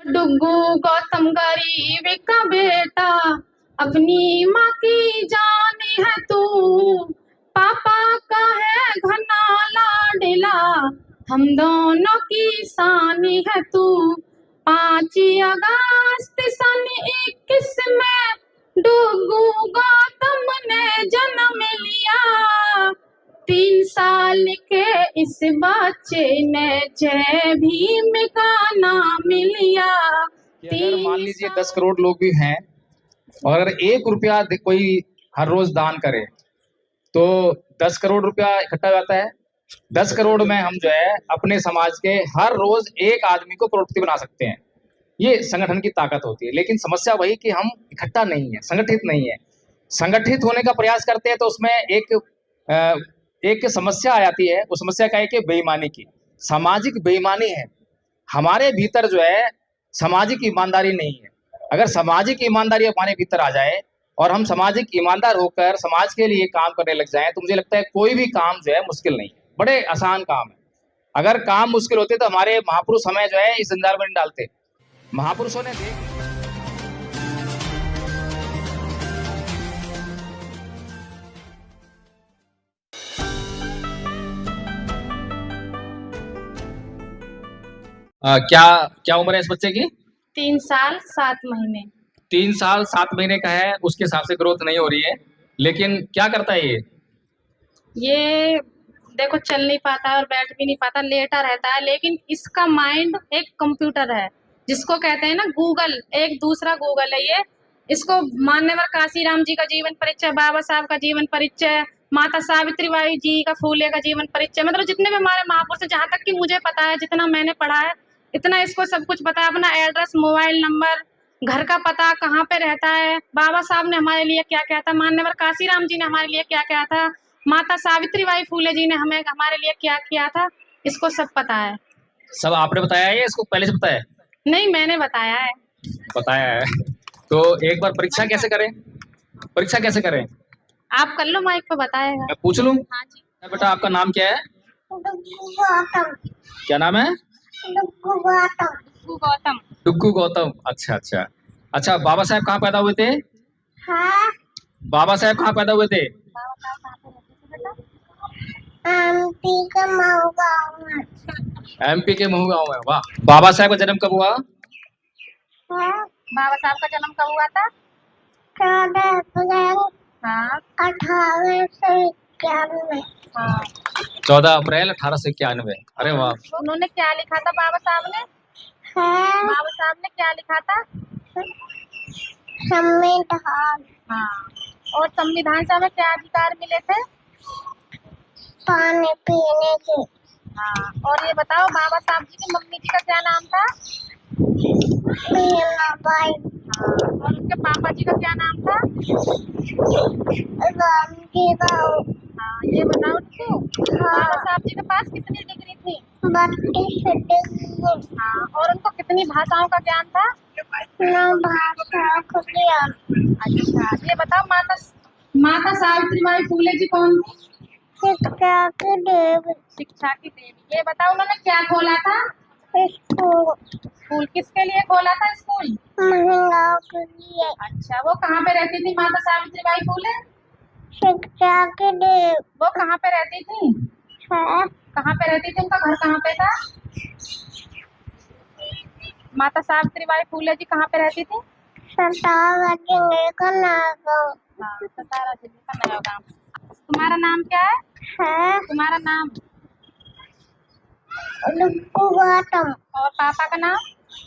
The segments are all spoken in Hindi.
डुग्गू गौतम गरीब का बेटा, अपनी माँ की जान है तू, पापा का है घना लाडला, हम दोनों की शान है तू। 5 अगस्त सन 21 में डुग्गू गौतम ने जन्म लिया। 3 साल के इस बच्चे ने जय भीम का नाम लिया। अगर मान लीजिए 10 करोड़ लोग भी हैं और अगर 1 रुपया कोई हर रोज दान करे तो 10 करोड़ रुपया इकट्ठा हो जाता है। 10 करोड़ में हम जो है अपने समाज के हर रोज एक आदमी को करोड़पति बना सकते हैं। ये संगठन की ताकत होती है। लेकिन समस्या वही कि हम इकट्ठा नहीं है, संगठित नहीं है। संगठित होने का प्रयास करते हैं तो उसमें एक समस्या आ जाती है। उस समस्या का है कि बेईमानी की, सामाजिक बेईमानी है। हमारे भीतर जो है सामाजिक ईमानदारी नहीं है। अगर सामाजिक ईमानदारी हमारे भीतर आ जाए और हम सामाजिक ईमानदार होकर समाज के लिए काम करने लग जाएं तो मुझे लगता है कोई भी काम जो है मुश्किल नहीं है, बड़े आसान काम है। अगर काम मुश्किल होते तो हमारे महापुरुष हमें जो है इस जंजाल में नहीं डालते। महापुरुषों ने क्या उम्र है इस बच्चे की? 3 साल 7 महीने। 3 साल 7 महीने का है, उसके हिसाब से ग्रोथ नहीं हो रही है। लेकिन क्या करता है ये देखो चल नहीं पाता और बैठ भी नहीं पाता, लेटा रहता है। लेकिन इसका माइंड एक कंप्यूटर है, जिसको कहते हैं ना गूगल, एक दूसरा गूगल है ये। इसको मान्यवर काशीराम जी का जीवन परिचय, बाबा साहब का जीवन परिचय, माता सावित्रीबाई जी का फूले का जीवन परिचय, मतलब जितने भी हमारे महापुरुष, जहाँ तक कि मुझे पता है, जितना मैंने पढ़ा है इतना इसको सब कुछ पता है। अपना एड्रेस, मोबाइल नंबर, घर का पता, कहाँ पे रहता है, बाबा साहब ने हमारे लिए क्या क्या था, मान्यवर काशीराम जी ने हमारे लिए क्या क्या था, माता सावित्रीबाई फूले जी ने हमारे लिए क्या किया था, इसको सब पता है। सब आपने बताया है या इसको पहले से पता है? नहीं, मैंने बताया है। बताया है तो एक बार परीक्षा कैसे करें? परीक्षा कैसे करें? आप कर लो, माइक पे बताएगा। मैं पूछ लूं? हाँ जी। बेटा आपका नाम क्या है? क्या नाम है? डुग्गू गौतम। डुग्गू गौतम। अच्छा अच्छा अच्छा। बाबा साहब कहाँ पैदा हुए थे? हाँ? बाबा साहब कहाँ पैदा हुए थे? एमपी का महू गाँव में। एमपी के महू गाँव में। वाह। बाबा साहब का जन्म कब हुआ? हाँ? बाबा साहब का जन्म कब हुआ था? 14 अप्रैल 1891। हाँ। 14 अप्रैल 1891। अरे वाह। उन्होंने क्या लिखा था बाबा साहब ने? हाँ? बाबा साहब ने क्या लिखा था? संविधान। हाँ। और संविधान से हमें क्या अधिकार मिले थे? पानी पीने के। हाँ। और ये बताओ, बाबा साहब जी की मम्मी जी का क्या नाम था? मीराबाई। हाँ। और उनके पापा जी का क्या नाम था? रामजी राव। हाँ। ये बताओ तो, बाबा साहब जी के पास कितनी डिग्री थी? 32 डिग्री। हाँ। और उनको कितनी भाषाओं का ज्ञान था? 9 भाषाओं का ज्ञान। अच्छा। ये बताओ, माता सावित्रीबाई फूले जी कौन थी? शिक्षा की देवी। शिक्षा की देवी। ये बताओ, उन्होंने क्या खोला था? स्कूल। स्कूल किसके लिए खोला था स्कूल? महिलाओं के लिए। अच्छा। वो कहाँ पे रहती थी माता सावित्रीबाई फूले? शिक्षा की देवी। वो कहाँ पे रहती थी? है? कहाँ पे रहती थी? उनका घर कहाँ पे था? माता सावित्रीबाई फूले जी कहाँ पे रहती थी? सतारा जिले का नया गाँव। हाँ, सतारा जिले का नया गाँव। तुम्हारा नाम क्या है? तुम्हारा नाम? डुग्गू गौतम। और पापा का नाम?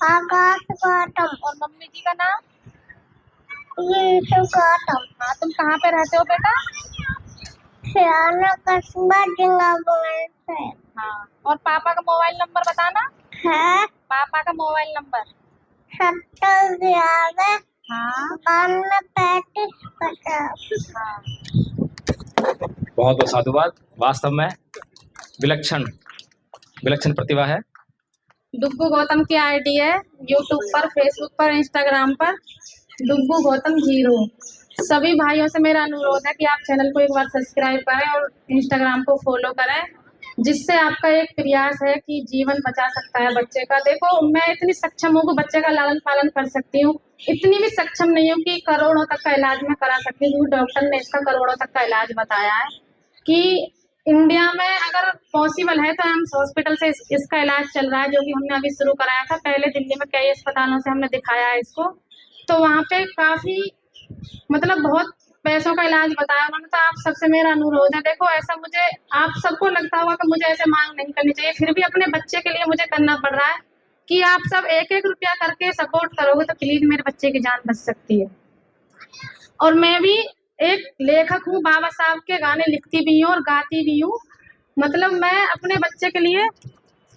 आकाश गौतम। और मम्मी जी का नाम? यीशु गौतम। हाँ। तुम कहाँ पे रहते हो बेटा? सियाना कस्बा जिला बुलंदशहर। हाँ। और पापा का मोबाइल नंबर बताना है? पापा का मोबाइल नंबर 7011। हाँ। 9235 50। हाँ। बहुत बहुत साधुवाद। वास्तव में विलक्षण प्रतिभा है। डुग्गू गौतम की आईडी है यूट्यूब पर, फेसबुक पर, इंस्टाग्राम पर डुग्गू गौतम 0। सभी भाइयों से मेरा अनुरोध है कि आप चैनल को एक बार सब्सक्राइब करें और इंस्टाग्राम को फॉलो करें। जिससे आपका एक प्रयास है कि जीवन बचा सकता है बच्चे का। देखो मैं इतनी सक्षम हूँ कि बच्चे का लालन पालन कर सकती हूँ, इतनी भी सक्षम नहीं हूँ कि करोड़ों तक का इलाज मैं करा सकती हूँ। डॉक्टर ने इसका करोड़ों तक का इलाज बताया है कि इंडिया में अगर पॉसिबल है तो एम्स हॉस्पिटल से इसका इलाज चल रहा है, जो कि हमने अभी शुरू कराया था। पहले दिल्ली में कई अस्पतालों से हमने दिखाया है इसको, तो वहाँ पे काफी मतलब बहुत पैसों का इलाज बताया उन्होंने। तो आप सबसे मेरा अनुरोध है, देखो ऐसा मुझे आप सबको लगता होगा कि मुझे ऐसे मांग नहीं करनी चाहिए, फिर भी अपने बच्चे के लिए मुझे करना पड़ रहा है कि आप सब एक एक रुपया करके सपोर्ट करोगे तो प्लीज मेरे बच्चे की जान बच सकती है। और मैं भी एक लेखक हूँ, बाबा साहब के गाने लिखती भी हूँ और गाती भी हूँ। मतलब मैं अपने बच्चे के लिए,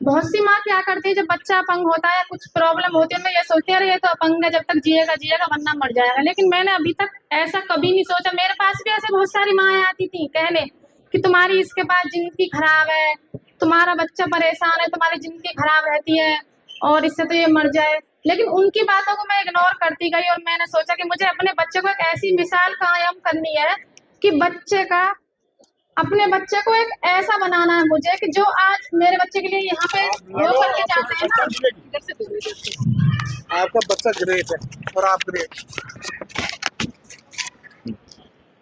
बहुत सी माँ क्या करती है जब बच्चा अपंग होता है, कुछ प्रॉब्लम होती है, मैं ये सोचती है ये तो अपंग है, जब तक जिएगा जिएगा वरना मर जाएगा। लेकिन मैंने अभी तक ऐसा कभी नहीं सोचा। मेरे पास भी ऐसे बहुत सारी माएँ आती थी कहने कि तुम्हारी इसके बाद जिंदगी खराब है, तुम्हारा बच्चा परेशान है, तुम्हारी जिंदगी खराब रहती है और इससे तो ये मर जाए। लेकिन उनकी बातों को मैं इग्नोर करती गई और मैंने सोचा कि मुझे अपने बच्चे को एक ऐसी मिसाल कायम करनी है कि अपने बच्चे को एक ऐसा बनाना है मुझे कि जो आज मेरे बच्चे के लिए यहाँ पे वो करके जाते हैं ना। आपका बच्चा ग्रेट है और आप ग्रेट।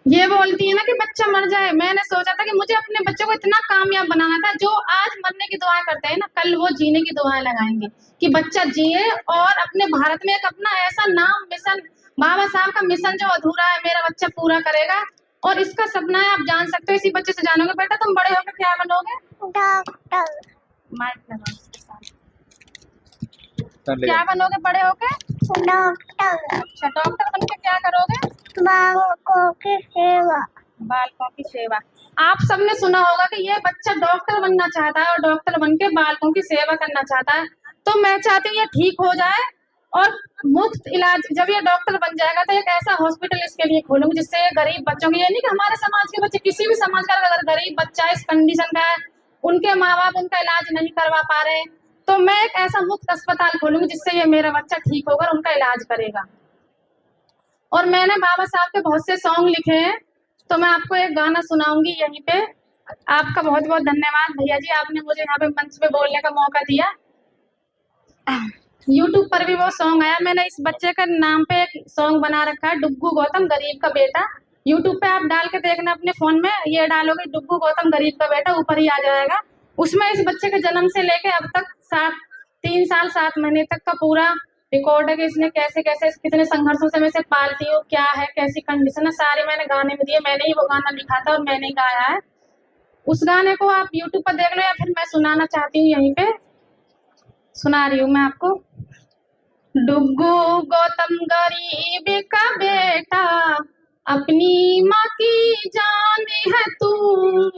ये बोलती है ना कि बच्चा मर जाए, मैंने सोचा था कि मुझे अपने बच्चे को इतना कामयाब बनाना था, जो आज मरने की दुआएं करते हैं ना कल वो जीने की दुआएं लगाएंगे कि बच्चा जिए और अपने भारत में एक अपना ऐसा नाम मिशन, बाबा साहब का मिशन जो अधूरा है मेरा बच्चा पूरा करेगा। और इसका सपना है, आप जान सकते हो, इसी बच्चे से जानोगे। बेटा तुम बड़े होकर क्या बनोगे? डॉक्टर। क्या बनोगे बड़े होके? डॉक्टर। अच्छा डॉक्टर बन के क्या करोगे? बालकों की सेवा। बालकों की सेवा। आप सबने सुना होगा कि ये बच्चा डॉक्टर बनना चाहता है और डॉक्टर बन के बालकों की सेवा करना चाहता है। तो मैं चाहती हूँ ये ठीक हो जाए और मुफ्त इलाज, जब ये डॉक्टर बन जाएगा तो एक ऐसा हॉस्पिटल इसके लिए खोलूंगी जिससे ये गरीब बच्चों की, ये नहीं कि हमारे समाज के बच्चे, किसी भी समाज का अगर गरीब बच्चा इस कंडीशन का है, उनके माँ बाप उनका इलाज नहीं करवा पा रहे, तो मैं एक ऐसा मुफ्त अस्पताल खोलूंगी जिससे ये मेरा बच्चा ठीक होगा और उनका इलाज करेगा। और मैंने बाबा साहब के बहुत से सॉन्ग लिखे हैं, तो मैं आपको एक गाना सुनाऊंगी यहीं पे। आपका बहुत बहुत धन्यवाद भैया जी, आपने मुझे यहाँ पे मंच पे बोलने का मौका दिया। YouTube पर भी वो सॉन्ग आया, मैंने इस बच्चे के नाम पे एक सॉन्ग बना रखा है, डुग्गू गौतम गरीब का बेटा। YouTube पे आप डाल के देखना अपने फोन में, ये डालोगे डुग्गू गौतम गरीब का बेटा, ऊपर ही आ जाएगा। उसमें इस बच्चे के जन्म से लेके अब तक 3 साल 7 महीने तक का पूरा रिकॉर्ड है कि इसने कैसे कैसे कितने संघर्षों से मैं इसे पालती हूँ, क्या है कैसी कंडीशन है, सारे मैंने गाने में दिए। मैंने ही वो गाना लिखा था और मैंने ही गाया है। उस गाने को आप YouTube पर देख लो या फिर मैं सुनाना चाहती हूँ, यहीं पे सुना रही हूँ मैं आपको। डुग्गू गौतम गरीब का बेटा, अपनी माँ की जान है तू,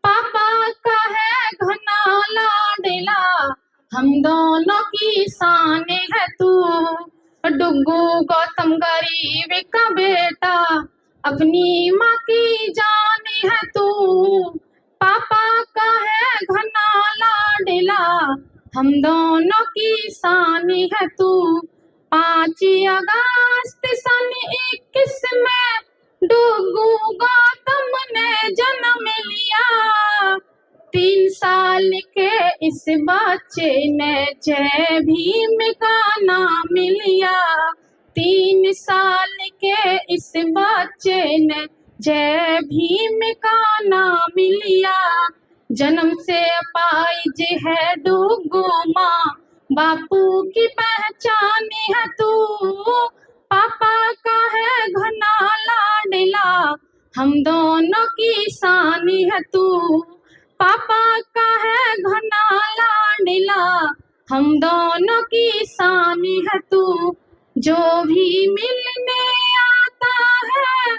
पापा का है घना लाडला, हम दोनों की शान है तू। डुग्गू गौतम गरीब का बेटा, अपनी माँ की जान है तू, पापा का है घना लाडला, हम दोनों की शान है तू। 5 अगस्त सन 21 में डुग्गू गौतम ने जन्म लिया, 3 साल के इस बच्चे ने जय भीम का नाम लिया, 3 साल के इस बच्चे ने जय भीम का नाम लिया। जन्म से अपाहिज है डुग्गू माँ, बापू की पहचान है तू, पापा का है घना लाडला, हम दोनों की शान है तू, पापा का है घना लाडला, हम दोनों की शान है तू। जो भी मिलने आता है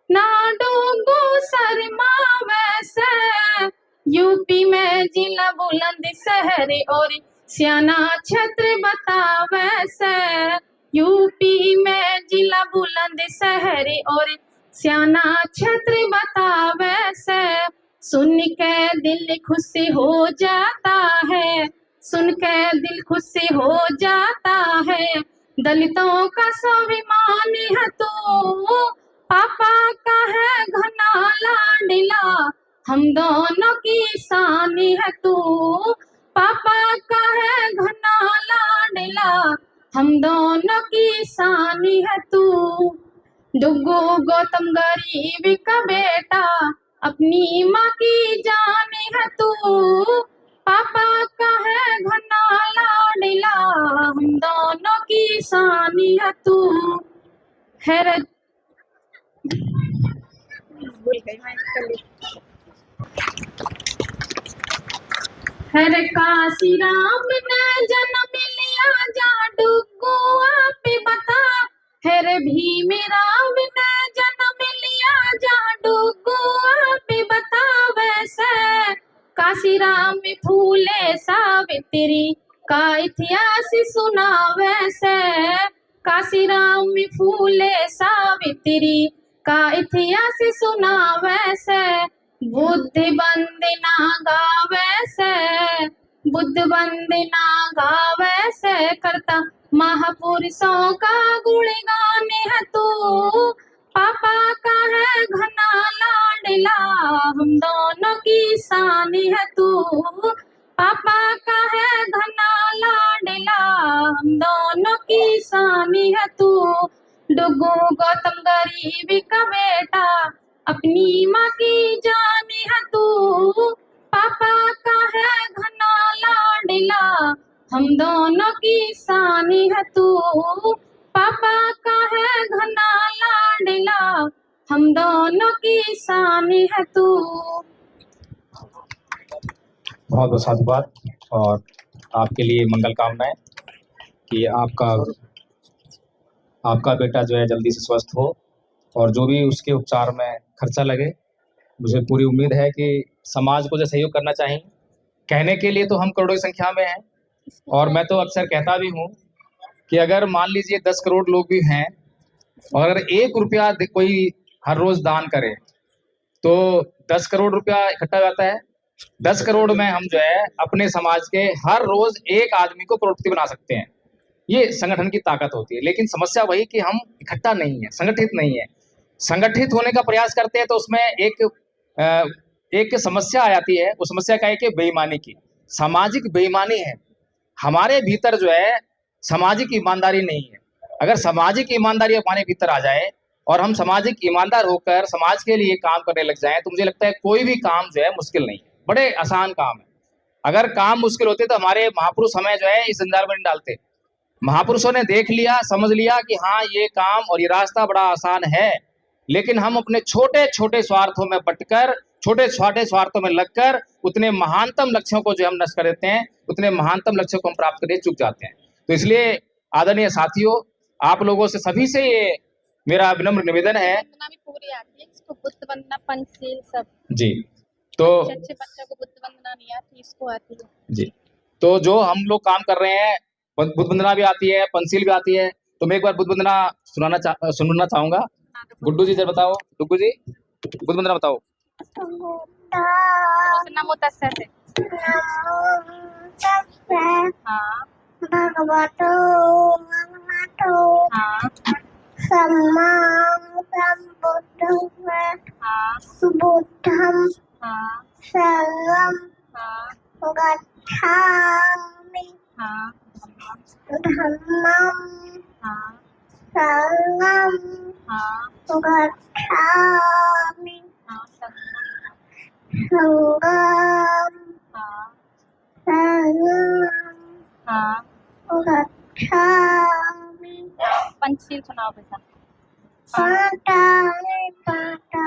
ना डुग्गू शर्मा वैसे, यूपी में जिला बुलंदशहर और सियाना क्षेत्र बता वैसे, यूपी में जिला बुलंदशहर और सियाना क्षेत्र बता वैसे। सुन के दिल खुश हो जाता है, सुन के दिल खुश हो जाता है, दलितों का स्वाभिमान है तू, पापा का है घना लाडला, हम दोनों की शानी है तू, पापा का है घना लाडला, हम दोनों की शानी है तू। डुग्गू गौतम गरीब का बेटा, अपनी माँ की जानी है तू, पापा का है घना लाडला, हम दोनों की शानी है तू। खैर हर काशी राम ने जन्म लिया जा डुग्गू आप बता, हर भीम राव ने जन्म लिया जा डुग्गू आप बता, वैसे काशी राम फूले सावित्री का इतिहास सुना, वैसे काशी राम फूले सावित्री का इतिहास सुना, वैसे बुद्ध वंदना गावे से, बुद्ध वंदना गावे से, करता महापुरुषों का गुणगान है तू, पापा का है घना लाडला, हम दोनों की शानी है तू, पापा का है घना लाडला, हम दोनों की शानी है तू। डुग्गू गौतम गरीब का बेटा, अपनी माँ की जानी है तू, पापा का है घना लाडला, हम दोनों की शानी है तू, पापा का है घना लाडला, हम दोनों की शानी है तू। बहुत बहुत साधुवाद और आपके लिए मंगल कामनाएं कि आपका बेटा जो है जल्दी से स्वस्थ हो और जो भी उसके उपचार में खर्चा लगे, मुझे पूरी उम्मीद है कि समाज को जो सहयोग करना चाहिए। कहने के लिए तो हम करोड़ों की संख्या में हैं और मैं तो अक्सर कहता भी हूँ कि अगर मान लीजिए 10 करोड़ लोग भी हैं और अगर 1 रुपया कोई हर रोज दान करे तो 10 करोड़ रुपया इकट्ठा हो जाता है। 10 करोड़ में हम जो है अपने समाज के हर रोज एक आदमी को करोड़पति बना सकते हैं। ये संगठन की ताकत होती है, लेकिन समस्या वही कि हम इकट्ठा नहीं है, संगठित नहीं है। संगठित होने का प्रयास करते हैं तो उसमें एक समस्या आ जाती है। उस समस्या का एक है बेईमानी की, सामाजिक बेईमानी है। हमारे भीतर जो है सामाजिक ईमानदारी नहीं है। अगर सामाजिक ईमानदारी हमारे भीतर आ जाए और हम सामाजिक ईमानदार होकर समाज के लिए काम करने लग जाएं तो मुझे लगता है कोई भी काम जो है मुश्किल नहीं है, बड़े आसान काम है। अगर काम मुश्किल होते तो हमारे महापुरुष हमें जो है इस जंजाल में नहीं डालते। महापुरुषों ने देख लिया, समझ लिया कि हाँ ये काम और ये रास्ता बड़ा आसान है, लेकिन हम अपने छोटे छोटे स्वार्थों में बटकर, छोटे छोटे स्वार्थों में लगकर उतने महानतम लक्ष्यों को जो हम नष्ट कर देते हैं, उतने महानतम लक्ष्यों को हम प्राप्त करने चूक जाते हैं। तो इसलिए आदरणीय साथियों, आप लोगों से सभी से ये मेरा विनम्र निवेदन है। वंदना भी पूरी आती है, इसको बुद्ध वंदना, पंचशील सब जी, तो अच्छे बच्चों को बुद्ध वंदना नहीं आती, इसको आती है जी। तो जो हम लोग काम कर रहे हैं, बुद्ध वंदना भी आती है, पंचशील भी आती है, तो मैं एक बार बुद्ध वंदना सुनना चाहूंगा। गुड्डू जी जरा बताओ, डुग्गू जी बुद्ध वंदना बताओ। नमो तस्से से। हाँ भगवतो भगवतो हाँ सम्मा सम्बुद्धं हाँ बुद्धं हाँ शरणं हाँ गच्छामि हाँ धम्मं हाँ शरणं हाँ गच्छामि हाँ संघं हाँ शरणं हाँ गच्छामि। पंचशील सुनाओ बेटा। पाताले पाता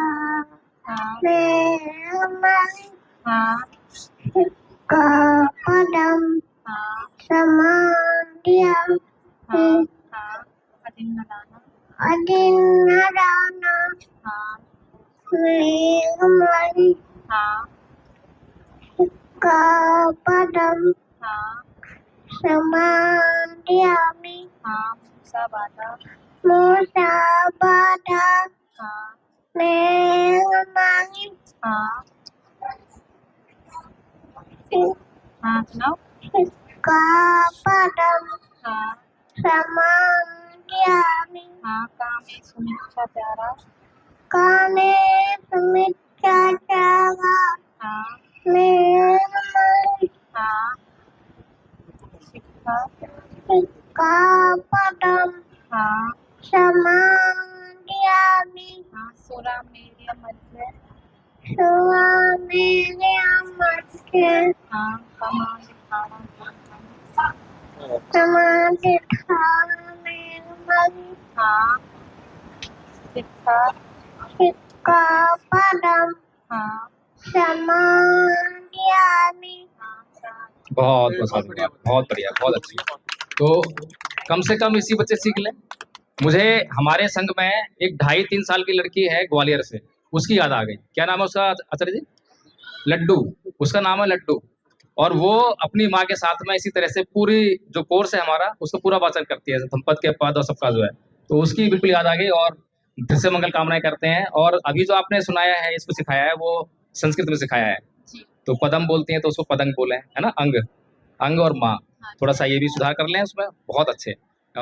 हाँ मेरमणि हाँ का पदम हाँ समाधियां हाँ हाँ अदिन्नदाना अदिन्नदाना हाँ मेरमणि हाँ का पदम हाँ समाधियामि हाँ मुसाबादा मुसाबादा हाँ मेरमणि हाँ हाँ सुनाओ। का पदम हाँ समाधियामि हाँ कामे सुमिच्छा प्यारा कामे सुमित चाचागा हाँ मेरे हाँ शिखा का पदम हाँ समाधियामि हाँ सुरा मेरे मध्य सुवा मेरे मध्य हाँ समाधि समाधि मेरे मध्य हाँ शिखा का पदम हाँ समाधियामि हाँ बहुत बहुत बढ़िया, बहुत बढ़िया, बहुत अच्छी। तो कम से कम इसी बच्चे सीख लें। मुझे हमारे संघ में एक 2.5-3 साल की लड़की है ग्वालियर से, उसकी याद आ गई। क्या नाम है उसका आचार्य जी? लड्डू। उसका नाम है लड्डू। और वो अपनी माँ के साथ में इसी तरह से पूरी जो कोर्स है हमारा उसको पूरा वाचन करती है, धम्पत के पद और सबका जो है। तो उसकी बिल्कुल याद आ गई और फिर से मंगल कामनाएं करते हैं। और अभी जो आपने सुनाया है, इसको सिखाया है, वो संस्कृत में सिखाया है। तो पदम बोलती हैं तो उसको पदंग बोले, है ना? अंग, अंग और माँ। थोड़ा सा ये भी सुधार कर लें उसमें, बहुत अच्छे।